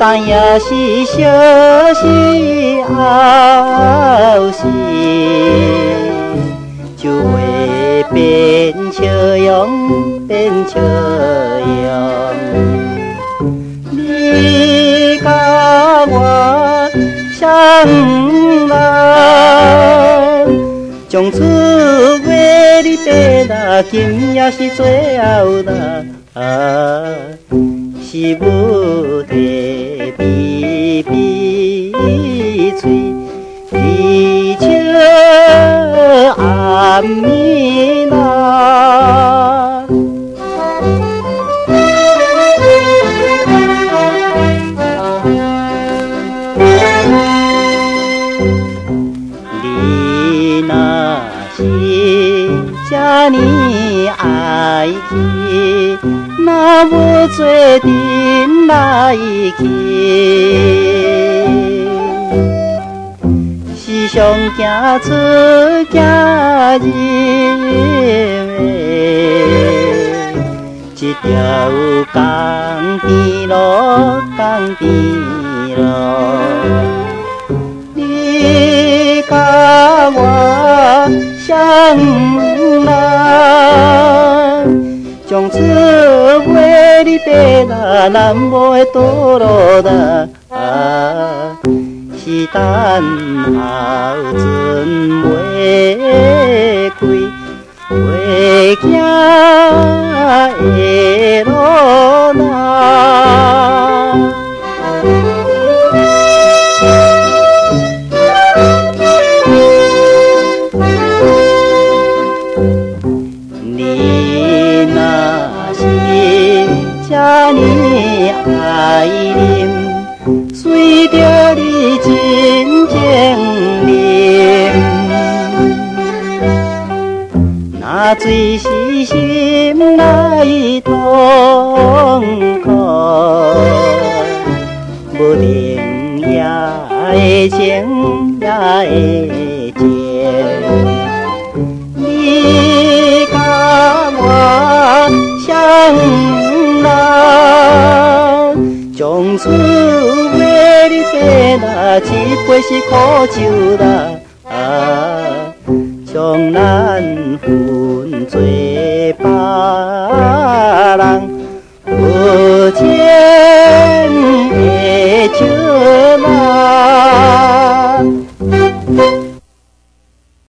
但也是小时后事，就会变笑容，变笑容。你甲我相爱，从此为你白啦，今也是最后啦。是母提微微嘴，微笑暗暝啦。你若是这呢爱去，那要做阵来去，时常行出行入的，一条江边路，江边路。你甲我相爱，从此为你白啦，南无的道路啦，是等候阵袂开，袂行的路啦。你若是这呢爱念，随着你真情念，那水是心内痛苦，无定也会情也会情。你甲我相爱，从此为你白啦，一杯是苦酒啦，将咱分做别人。